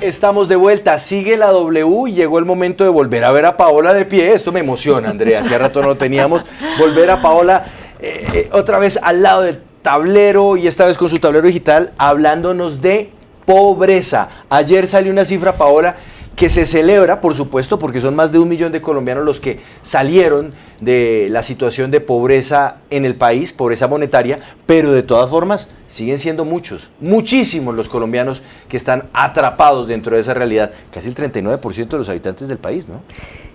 Estamos de vuelta, sigue la W y llegó el momento de volver a ver a Paola de pie. Esto me emociona, Andrea, hacía rato no lo teníamos. Volver a Paola otra vez al lado del tablero y esta vez con su tablero digital hablándonos de pobreza. Ayer salió una cifra, Paola, que se celebra, por supuesto, porque son más de 1 millón de colombianos los que salieron de la situación de pobreza en el país, pobreza monetaria, pero de todas formas siguen siendo muchos, muchísimos los colombianos que están atrapados dentro de esa realidad, casi el 39% de los habitantes del país, ¿no?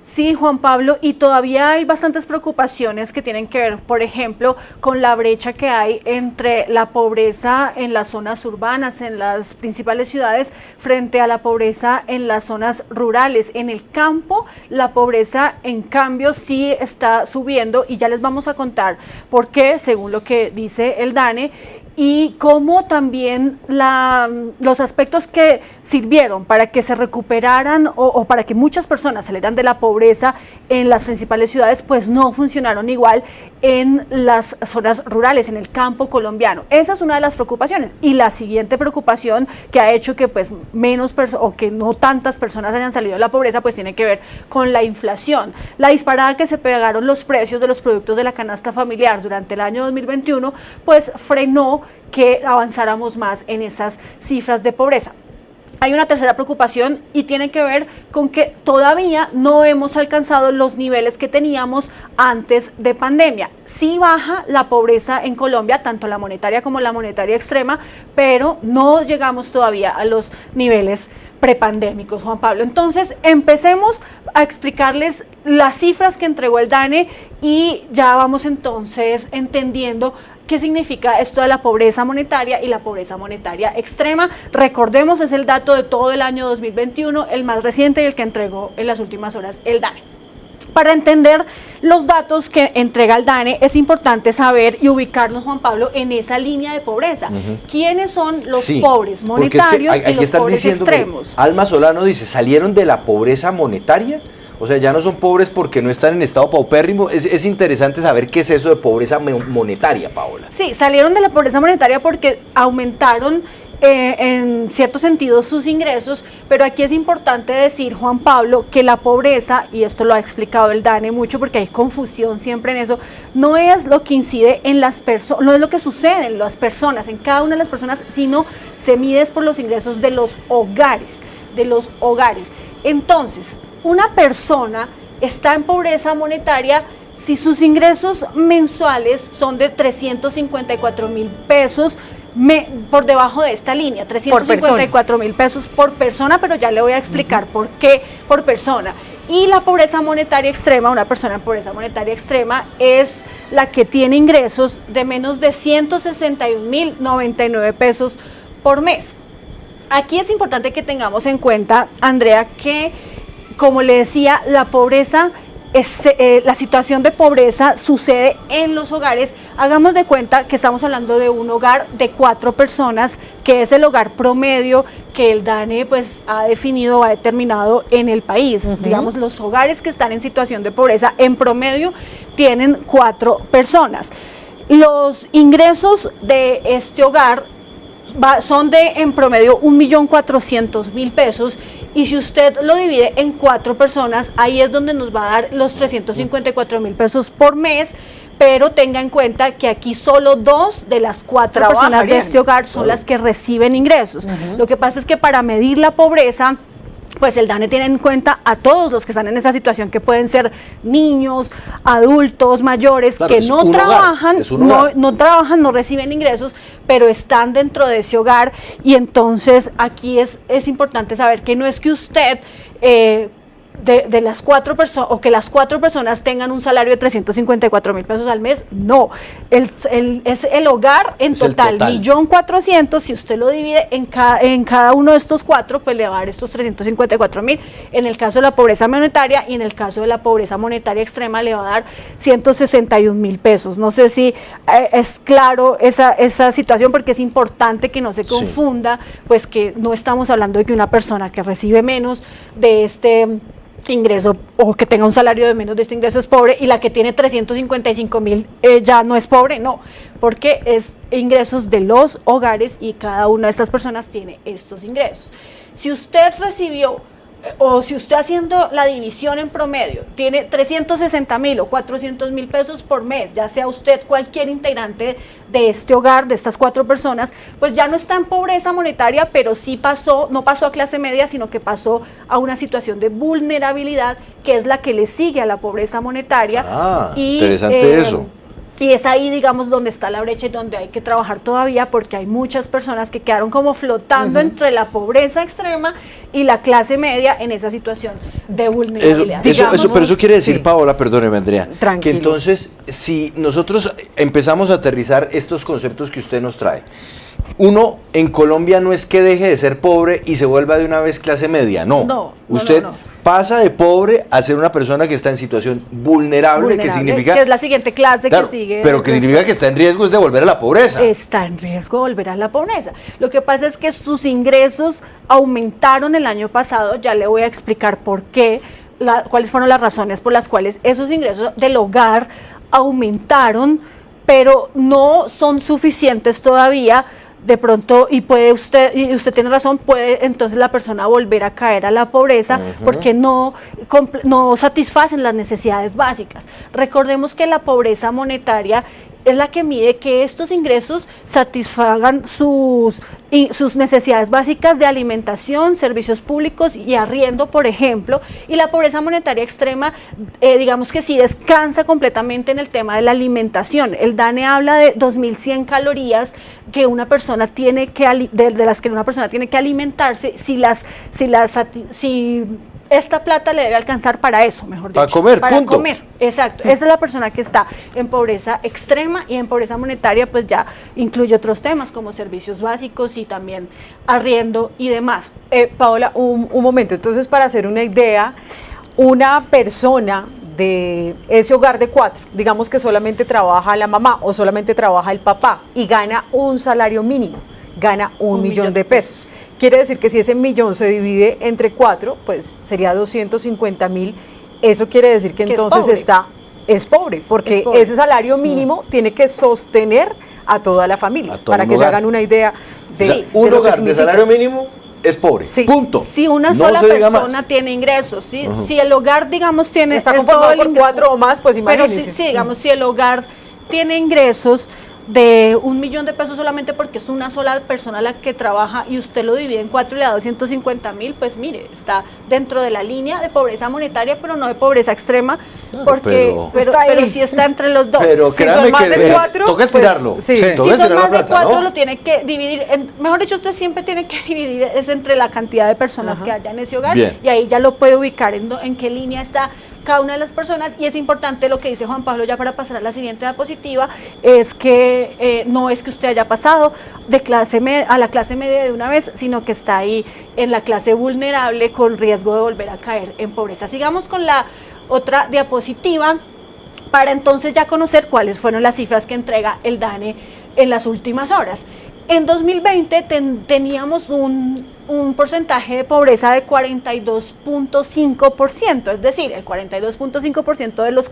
Sí, Juan Pablo, y todavía hay bastantes preocupaciones que tienen que ver, por ejemplo, con la brecha que hay entre la pobreza en las zonas urbanas, en las principales ciudades, frente a la pobreza en las zonas rurales. En el campo, la pobreza, en cambio, sí está subiendo y ya les vamos a contar por qué, según lo que dice el DANE, y cómo también los aspectos que sirvieron para que se recuperaran o para que muchas personas salieran de la pobreza en las principales ciudades, pues no funcionaron igual en las zonas rurales, en el campo colombiano. Esa es una de las preocupaciones. Y la siguiente preocupación que ha hecho que pues o que no tantas personas hayan salido de la pobreza, pues tiene que ver con la inflación. La disparada que se pegaron los precios de los productos de la canasta familiar durante el año 2021, pues frenó que avanzáramos más en esas cifras de pobreza. Hay una tercera preocupación y tiene que ver con que todavía no hemos alcanzado los niveles que teníamos antes de pandemia. Sí baja la pobreza en Colombia, tanto la monetaria como la monetaria extrema, pero no llegamos todavía a los niveles prepandémicos, Juan Pablo. Entonces, empecemos a explicarles las cifras que entregó el DANE y ya vamos entonces entendiendo ¿qué significa esto de la pobreza monetaria y la pobreza monetaria extrema? Recordemos, es el dato de todo el año 2021, el más reciente y el que entregó en las últimas horas el DANE. Para entender los datos que entrega el DANE, es importante saber y ubicarnos, Juan Pablo, en esa línea de pobreza. ¿Quiénes son los pobres monetarios y los pobres extremos? Alma Solano dice, ¿salieron de la pobreza monetaria? O sea, ya no son pobres porque no están en estado paupérrimo. Es interesante saber qué es eso de pobreza monetaria, Paola. Sí, salieron de la pobreza monetaria porque aumentaron en cierto sentido sus ingresos, pero aquí es importante decir, Juan Pablo, que la pobreza, y esto lo ha explicado el DANE mucho porque hay confusión siempre en eso, no es lo que incide en las personas, no es lo que sucede en las personas, en cada una de las personas, sino se mide por los ingresos de los hogares, Entonces, una persona está en pobreza monetaria si sus ingresos mensuales son de 354,000 pesos, por debajo de esta línea, 354,000 pesos por persona, pero ya le voy a explicar por qué por persona. Y la pobreza monetaria extrema, una persona en pobreza monetaria extrema, es la que tiene ingresos de menos de 161,099 pesos por mes. Aquí es importante que tengamos en cuenta, Andrea, que como le decía, la pobreza, la situación de pobreza sucede en los hogares. Hagamos de cuenta que estamos hablando de un hogar de 4 personas, que es el hogar promedio que el DANE pues ha definido, ha determinado en el país. Digamos, los hogares que están en situación de pobreza en promedio tienen 4 personas. Los ingresos de este hogar son de en promedio 1.400.000 pesos, y si usted lo divide en 4 personas, ahí es donde nos va a dar los 354,000 pesos por mes, pero tenga en cuenta que aquí solo 2 de las 4 personas de este hogar son las que reciben ingresos. Lo que pasa es que para medir la pobreza, pues el DANE tiene en cuenta a todos los que están en esa situación, que pueden ser niños, adultos, mayores, claro, que no trabajan, no reciben ingresos, pero están dentro de ese hogar. Y entonces aquí es importante saber que no es que usted de las 4 personas, o que las 4 personas tengan un salario de 354,000 pesos al mes, no, es el hogar en total, 1.400.000, si usted lo divide en cada uno de estos 4, pues le va a dar estos 354,000, en el caso de la pobreza monetaria, y en el caso de la pobreza monetaria extrema le va a dar 161,000 pesos. No sé si es claro esa situación, porque es importante que no se confunda, pues que no estamos hablando de que una persona que recibe menos de este ingreso o que tenga un salario de menos de este ingreso es pobre, y la que tiene 355,000 ya no es pobre, no, porque es ingresos de los hogares y cada una de estas personas tiene estos ingresos. Si usted recibió, o si usted haciendo la división en promedio, tiene 360.000 o 400.000 pesos por mes, ya sea usted cualquier integrante de este hogar, de estas 4 personas, pues ya no está en pobreza monetaria, pero sí pasó, no pasó a clase media, sino que pasó a una situación de vulnerabilidad, que es la que le sigue a la pobreza monetaria. Interesante eso. Y es ahí, digamos, donde está la brecha y donde hay que trabajar todavía, porque hay muchas personas que quedaron como flotando entre la pobreza extrema y la clase media en esa situación de vulnerabilidad. Pero eso quiere decir, sí. Paola, perdóneme, Andrea, Tranquilo. que entonces, si nosotros empezamos a aterrizar estos conceptos que usted nos trae, uno en Colombia no es que deje de ser pobre y se vuelva de una vez clase media, no. Usted pasa de pobre a ser una persona que está en situación vulnerable, que significa... Que es la siguiente clase, claro, que sigue. pero que significa que está en riesgo de volver a la pobreza. Está en riesgo de volver a la pobreza. Lo que pasa es que sus ingresos aumentaron el año pasado, ya le voy a explicar por qué, cuáles fueron las razones por las cuales esos ingresos del hogar aumentaron, pero no son suficientes todavía. De pronto, y usted tiene razón, puede entonces la persona volver a caer a la pobreza porque no satisfacen las necesidades básicas. Recordemos que la pobreza monetaria es la que mide que estos ingresos satisfagan sus necesidades básicas de alimentación, servicios públicos y arriendo, por ejemplo, y la pobreza monetaria extrema, digamos que sí descansa completamente en el tema de la alimentación. El DANE habla de 2.100 calorías que una persona tiene que, de las que una persona tiene que alimentarse si esta plata le debe alcanzar para eso, mejor dicho. Para comer, para punto. comer, exacto. Esa es la persona que está en pobreza extrema, y en pobreza monetaria pues ya incluye otros temas como servicios básicos y también arriendo y demás. Paola, un momento, entonces para hacer una idea, una persona de ese hogar de 4, digamos que solamente trabaja la mamá o solamente trabaja el papá y gana un salario mínimo, gana un millón de pesos. Quiere decir que si ese millón se divide entre 4, pues sería 250.000. Eso quiere decir que entonces es pobre, porque ese salario mínimo tiene que sostener a toda la familia, para que se hagan una idea de un de lo hogar que de salario mínimo es pobre, Sí. punto. Si una No sola se diga persona más. tiene ingresos, ¿sí? Si el hogar, digamos, tiene... está el conformado todo por ingreso, 4 o más, pues pero imagínense. sí, digamos, si el hogar tiene ingresos de 1 millón de pesos solamente porque es una sola persona la que trabaja y usted lo divide en 4 y le da 250.000, pues mire, está dentro de la línea de pobreza monetaria, pero no de pobreza extrema, porque pero sí está entre los dos. Pero Si créame son más que de 4, toca estirarlo. pues, sí. Toca Si son estirar la más de plata, 4 ¿no? lo tiene que dividir, mejor dicho, usted siempre tiene que dividir es entre la cantidad de personas que haya en ese hogar. Bien. Y ahí ya lo puede ubicar en qué línea está cada una de las personas. Y es importante lo que dice Juan Pablo, ya para pasar a la siguiente diapositiva, es que no es que usted haya pasado de a la clase media de una vez, sino que está ahí en la clase vulnerable con riesgo de volver a caer en pobreza. Sigamos con la otra diapositiva para entonces ya conocer cuáles fueron las cifras que entrega el DANE en las últimas horas. En 2020 teníamos un porcentaje de pobreza de 42.5%, es decir, el 42.5% de los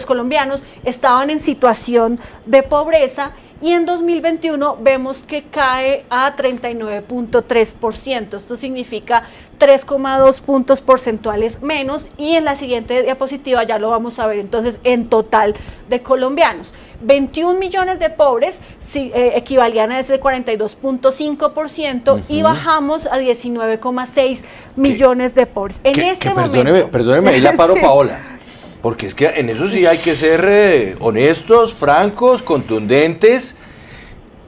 colombianos estaban en situación de pobreza, y en 2021 vemos que cae a 39.3%. Esto significa 3,2 puntos porcentuales menos, y en la siguiente diapositiva ya lo vamos a ver entonces en total de colombianos. 21 millones de pobres equivalían a ese 42.5%, y bajamos a 19,6 millones de pobres. En este momento... Perdóneme, ahí la paro, Sí. Paola. Porque es que en eso sí hay que ser honestos, francos, contundentes.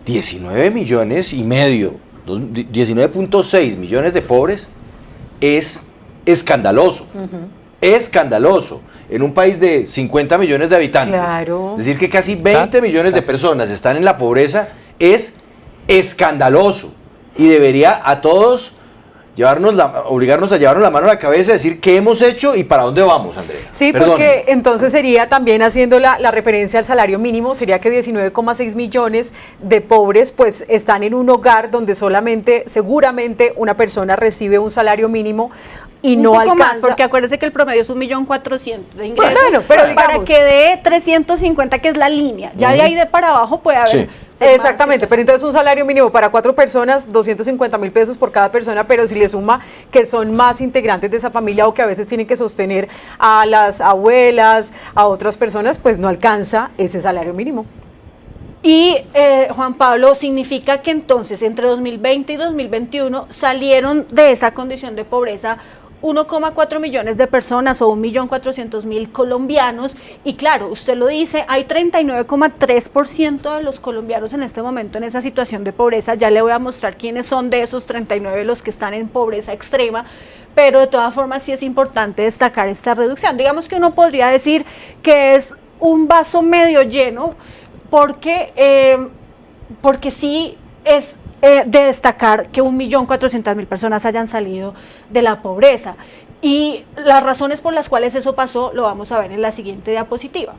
19 millones y medio, 19.6 millones de pobres es escandaloso. Escandaloso. En un país de 50 millones de habitantes. Claro. Decir que casi 20 millones de personas están en la pobreza es escandaloso. Y debería a todos obligarnos a llevarnos la mano a la cabeza y decir qué hemos hecho y para dónde vamos, Andrea. Sí, Perdón. porque entonces sería también haciendo la referencia al salario mínimo, sería que 19,6 millones de pobres pues están en un hogar donde seguramente una persona recibe un salario mínimo y no poco alcanza. más, porque acuérdese que el promedio es 1.400.000 de ingresos. Bueno, pero para digamos, que dé 350, que es la línea. Ya de ahí de para abajo puede haber Sí. Exactamente, pero entonces un salario mínimo para 4 personas, 250.000 pesos por cada persona, pero si le suma que son más integrantes de esa familia o que a veces tienen que sostener a las abuelas, a otras personas, pues no alcanza ese salario mínimo. Y Juan Pablo, significa que entonces entre 2020 y 2021 salieron de esa condición de pobreza 1,4 millones de personas o 1.400.000 colombianos, y claro, usted lo dice, hay 39,3% de los colombianos en este momento en esa situación de pobreza. Ya le voy a mostrar quiénes son de esos 39 los que están en pobreza extrema, pero de todas formas sí es importante destacar esta reducción. Digamos que uno podría decir que es un vaso medio lleno, porque sí es de destacar que 1.400.000 personas hayan salido de la pobreza. Y las razones por las cuales eso pasó lo vamos a ver en la siguiente diapositiva.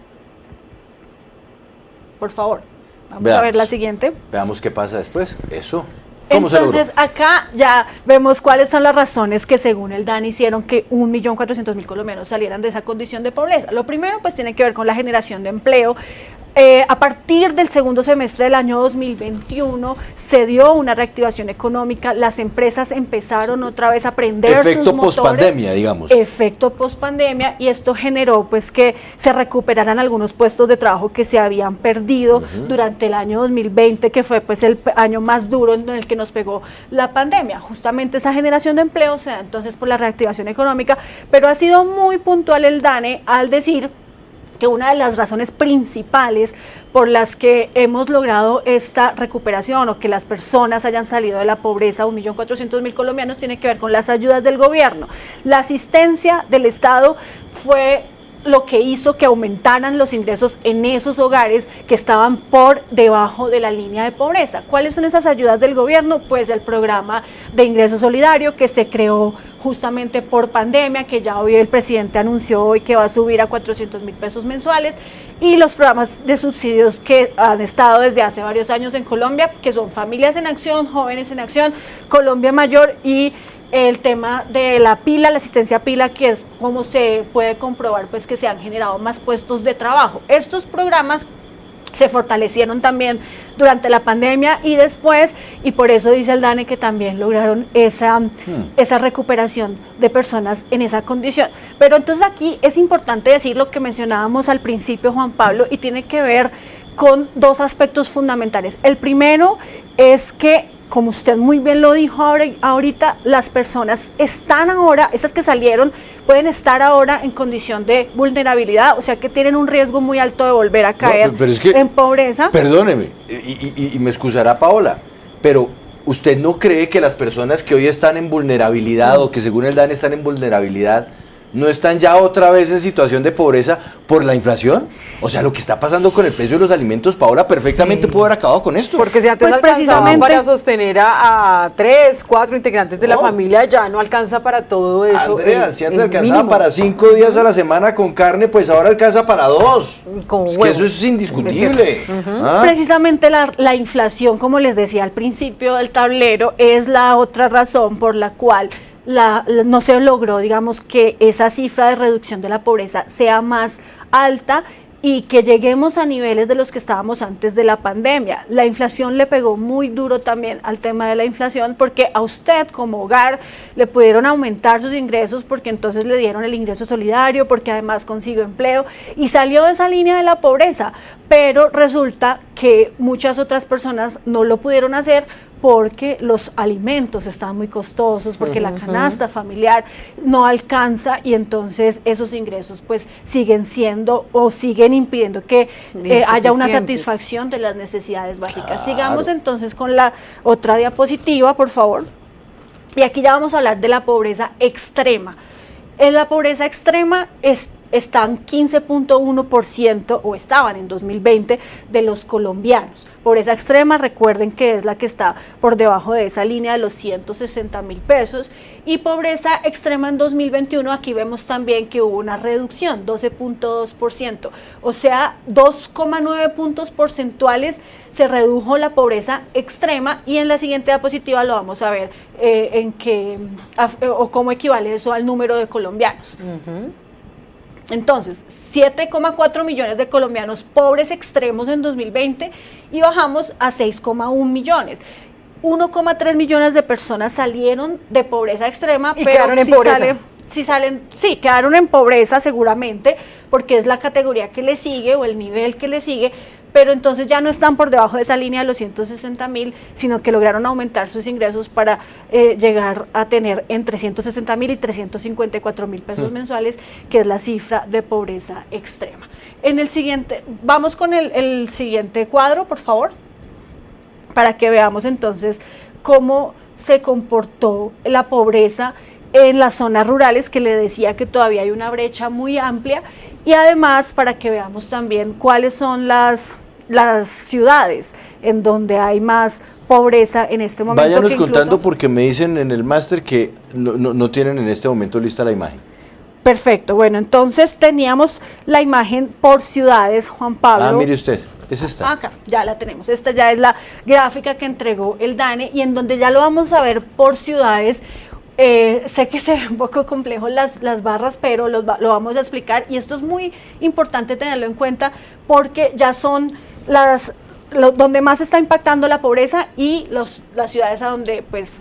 Por favor, vamos a ver la siguiente. Veamos qué pasa después. Eso. ¿Cómo se logró? Entonces acá ya vemos cuáles son las razones que según el DANE hicieron que 1.400.000 colombianos salieran de esa condición de pobreza. Lo primero pues tiene que ver con la generación de empleo. A partir del segundo semestre del año 2021 se dio una reactivación económica, las empresas empezaron otra vez a prender sus motores. Efecto pospandemia, digamos. Efecto pospandemia, y esto generó pues que se recuperaran algunos puestos de trabajo que se habían perdido durante el año 2020, que fue pues el año más duro en el que nos pegó la pandemia. Justamente esa generación de empleo se da entonces por la reactivación económica, pero ha sido muy puntual el DANE al decir que una de las razones principales por las que hemos logrado esta recuperación o que las personas hayan salido de la pobreza, 1.400.000 colombianos, tiene que ver con las ayudas del gobierno. La asistencia del Estado fue lo que hizo que aumentaran los ingresos en esos hogares que estaban por debajo de la línea de pobreza. ¿Cuáles son esas ayudas del gobierno? Pues el programa de ingreso solidario que se creó justamente por pandemia, que ya hoy el presidente anunció hoy que va a subir a 400.000 pesos mensuales, y los programas de subsidios que han estado desde hace varios años en Colombia, que son Familias en Acción, Jóvenes en Acción, Colombia Mayor, y el tema de la pila, la asistencia pila, que es como se puede comprobar pues que se han generado más puestos de trabajo. Estos programas se fortalecieron también durante la pandemia y después, y por eso dice el DANE que también lograron esa recuperación de personas en esa condición. Pero entonces aquí es importante decir lo que mencionábamos al principio, Juan Pablo, y tiene que ver con dos aspectos fundamentales. El primero es que, como usted muy bien lo dijo ahorita, las personas están ahora, esas que salieron, pueden estar ahora en condición de vulnerabilidad, o sea que tienen un riesgo muy alto de volver a caer en pobreza. Perdóneme, y me excusará Paola, pero ¿usted no cree que las personas que hoy están en vulnerabilidad o que según el DANE están en vulnerabilidad no están ya otra vez en situación de pobreza por la inflación? O sea, lo que está pasando con el precio de los alimentos, Paola, perfectamente pudo haber acabado con esto. Porque si antes pues alcanzaba para sostener a 3, 4 integrantes de la familia, ya no alcanza para todo eso. Andrea, si antes alcanzaba para 5 días a la semana con carne, pues ahora alcanza para 2. Es que eso es indiscutible. Precisamente la inflación, como les decía al principio del tablero, es la otra razón por la cual no se logró, digamos, que esa cifra de reducción de la pobreza sea más alta y que lleguemos a niveles de los que estábamos antes de la pandemia. La inflación le pegó muy duro también al tema de la inflación, porque a usted como hogar le pudieron aumentar sus ingresos, porque entonces le dieron el ingreso solidario, porque además consiguió empleo y salió de esa línea de la pobreza, pero resulta que muchas otras personas no lo pudieron hacer porque los alimentos están muy costosos, porque la canasta familiar no alcanza, y entonces esos ingresos pues siguen siendo o siguen impidiendo que haya una satisfacción de las necesidades básicas. Claro. Sigamos entonces con la otra diapositiva, por favor. Y aquí ya vamos a hablar de la pobreza extrema. En la pobreza extrema están 15.1%, o estaban en 2020, de los colombianos. Pobreza extrema, recuerden que es la que está por debajo de esa línea de los 160.000 pesos. Y pobreza extrema en 2021, aquí vemos también que hubo una reducción, 12.2%. O sea, 2,9 puntos porcentuales se redujo la pobreza extrema, y en la siguiente diapositiva lo vamos a ver en qué o cómo equivale eso al número de colombianos. Entonces, 7,4 millones de colombianos pobres extremos en 2020 y bajamos a 6,1 millones. 1,3 millones de personas salieron de pobreza extrema, Y pero quedaron en pobreza. Sí, quedaron en pobreza seguramente, porque es la categoría que le sigue o el nivel que le sigue, pero entonces ya no están por debajo de esa línea de los 160.000, sino que lograron aumentar sus ingresos para llegar a tener entre 160.000 y 354.000 pesos mensuales, que es la cifra de pobreza extrema. En el siguiente, vamos con el siguiente cuadro, por favor, para que veamos entonces cómo se comportó la pobreza en las zonas rurales, que le decía que todavía hay una brecha muy amplia, y además para que veamos también cuáles son las ciudades en donde hay más pobreza en este momento. Váyanos que incluso, contando porque me dicen en el máster que no tienen en este momento lista la imagen. Perfecto, bueno, entonces teníamos la imagen por ciudades, Juan Pablo. Ah, mire usted, es esta. Acá, ya la tenemos. Esta ya es la gráfica que entregó el DANE y en donde ya lo vamos a ver por ciudades. Sé que se ve un poco complejo las barras, pero lo vamos a explicar, y esto es muy importante tenerlo en cuenta porque ya son donde más está impactando la pobreza y las ciudades a donde pues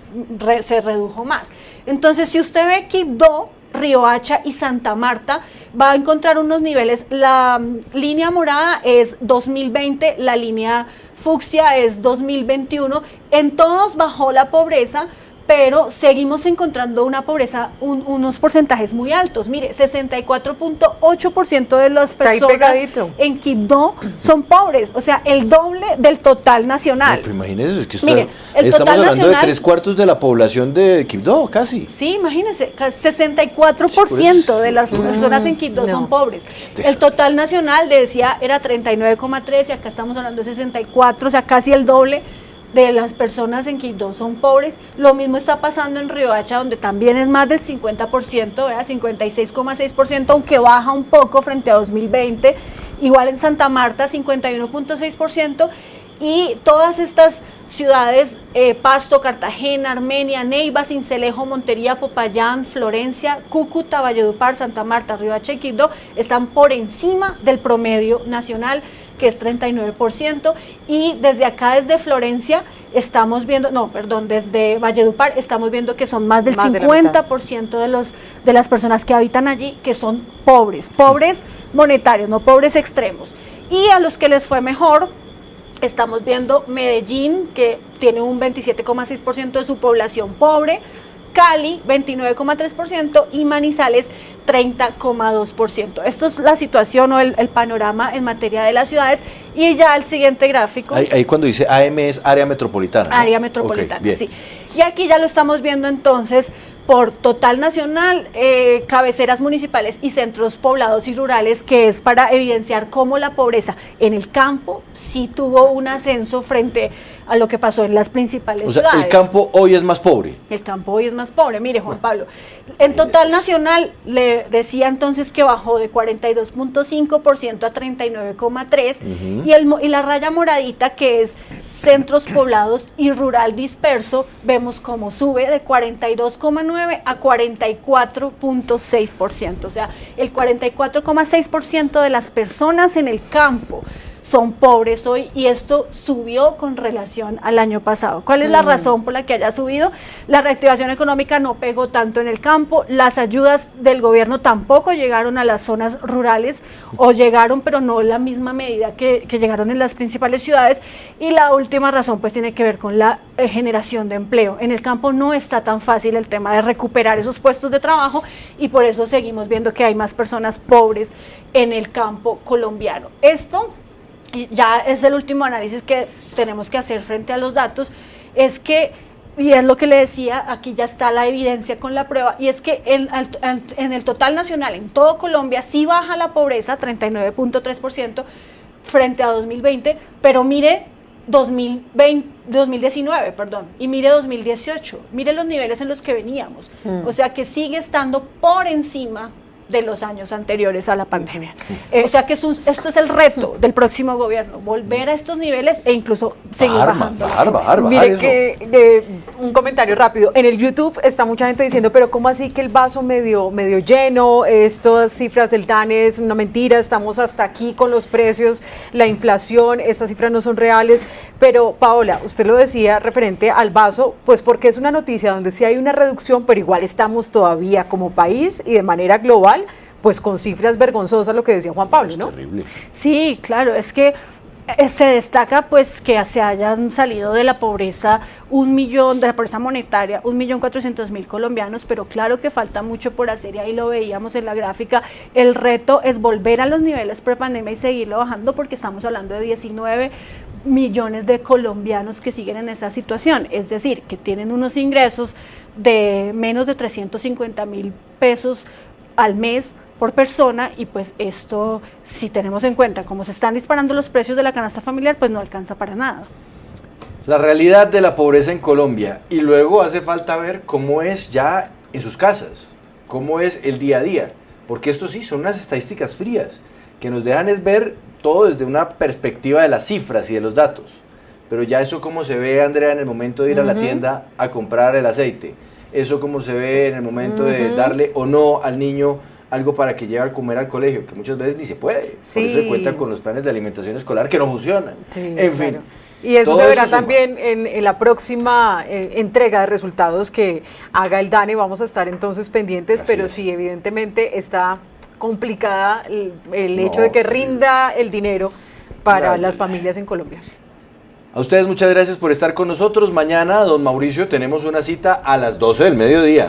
se redujo más. Entonces, si usted ve Quibdó, Riohacha y Santa Marta, va a encontrar unos niveles. La línea morada es 2020, la línea fucsia es 2021. En todos bajó la pobreza, pero seguimos encontrando una pobreza, unos porcentajes muy altos. Mire, 64.8% de las personas en Quibdó son pobres, o sea, el doble del total nacional. No, pero imagínese, es que Mire, estamos hablando de 3/4 de la población de Quibdó, casi. Sí, imagínense, 64% de las personas en Quibdó son pobres. El total nacional, le decía, era 39,3 y acá estamos hablando de 64, o sea, casi el doble de las personas en Quibdó son pobres. Lo mismo está pasando en Riohacha, donde también es más del 50%, 56,6%, aunque baja un poco frente a 2020. Igual en Santa Marta, 51,6%. Y todas estas ciudades, Pasto, Cartagena, Armenia, Neiva, Sincelejo, Montería, Popayán, Florencia, Cúcuta, Valledupar, Santa Marta, Riohacha y Quibdó, están por encima del promedio nacional, que es 39%, y desde acá, desde Florencia, estamos viendo, desde Valledupar, estamos viendo que son más del 50% de las personas que habitan allí que son pobres monetarios, no pobres extremos. Y a los que les fue mejor, estamos viendo Medellín, que tiene un 27,6% de su población pobre, Cali 29,3% y Manizales 30,2%. Esto es la situación o el panorama en materia de las ciudades. Y ya el siguiente gráfico. Ahí cuando dice AM es área metropolitana, ¿no? Área metropolitana, Okay, sí. Y aquí ya lo estamos viendo entonces por total nacional, cabeceras municipales y centros poblados y rurales, que es para evidenciar cómo la pobreza en el campo sí tuvo un ascenso frente a lo que pasó en las principales ciudades. O sea, el campo hoy es más pobre. El campo hoy es más pobre. Mire, Juan Pablo, en total nacional le decía entonces que bajó de 42,5% a 39,3%, y la raya moradita, que es centros poblados y rural disperso, vemos cómo sube de 42,9% a 44,6%. O sea, el 44,6% de las personas en el campo son pobres hoy, y esto subió con relación al año pasado. ¿Cuál es la razón por la que haya subido? La reactivación económica no pegó tanto en el campo, las ayudas del gobierno tampoco llegaron a las zonas rurales, o llegaron pero no en la misma medida que llegaron en las principales ciudades, y la última razón pues tiene que ver con la generación de empleo. En el campo no está tan fácil el tema de recuperar esos puestos de trabajo, y por eso seguimos viendo que hay más personas pobres en el campo colombiano. Esto ya es el último análisis que tenemos que hacer frente a los datos, es que, y es lo que le decía, aquí ya está la evidencia con la prueba, y es que en el total nacional, en todo Colombia, sí baja la pobreza, 39,3% frente a 2020, pero mire 2019, y mire 2018, mire los niveles en los que veníamos, o sea que sigue estando por encima de los años anteriores a la pandemia. O sea que esto es el reto del próximo gobierno, volver a estos niveles e incluso seguir bajando. Bajar Mire eso. que un comentario rápido. En el YouTube está mucha gente diciendo, pero ¿cómo así que el vaso medio lleno? Estas cifras del DANE es una mentira, estamos hasta aquí con los precios, la inflación, estas cifras no son reales. Pero Paola, usted lo decía referente al vaso, pues porque es una noticia donde sí hay una reducción, pero igual estamos todavía como país y de manera global, pues con cifras vergonzosas, lo que decía Juan Pablo, ¿no? Terrible. Sí, claro, es que se destaca pues que se hayan salido de la pobreza de la pobreza monetaria, 1.400.000 colombianos, pero claro que falta mucho por hacer y ahí lo veíamos en la gráfica. El reto es volver a los niveles prepandemia y seguirlo bajando porque estamos hablando de 19 millones de colombianos que siguen en esa situación, es decir, que tienen unos ingresos de menos de 350.000 pesos al mes por persona y pues esto, si tenemos en cuenta cómo se están disparando los precios de la canasta familiar, pues no alcanza para nada. La realidad de la pobreza en Colombia y luego hace falta ver cómo es ya en sus casas, cómo es el día a día, porque esto sí son unas estadísticas frías que nos dejan es ver todo desde una perspectiva de las cifras y de los datos, pero ya eso cómo se ve, Andrea, en el momento de ir a la tienda a comprar el aceite, eso cómo se ve en el momento de darle o no al niño algo para que lleve a comer al colegio, que muchas veces ni se puede, Sí. por eso se cuenta con los planes de alimentación escolar que no funcionan, Sí, en fin. claro. Y eso todo se verá suma. también en la próxima entrega de resultados que haga el DANE. Vamos a estar entonces pendientes, Así pero es. sí, evidentemente está complicada el hecho No, de que terrible. rinda el dinero para Ay, las ay, familias en Colombia. A ustedes muchas gracias por estar con nosotros. Mañana, don Mauricio, tenemos una cita a las 12 del mediodía.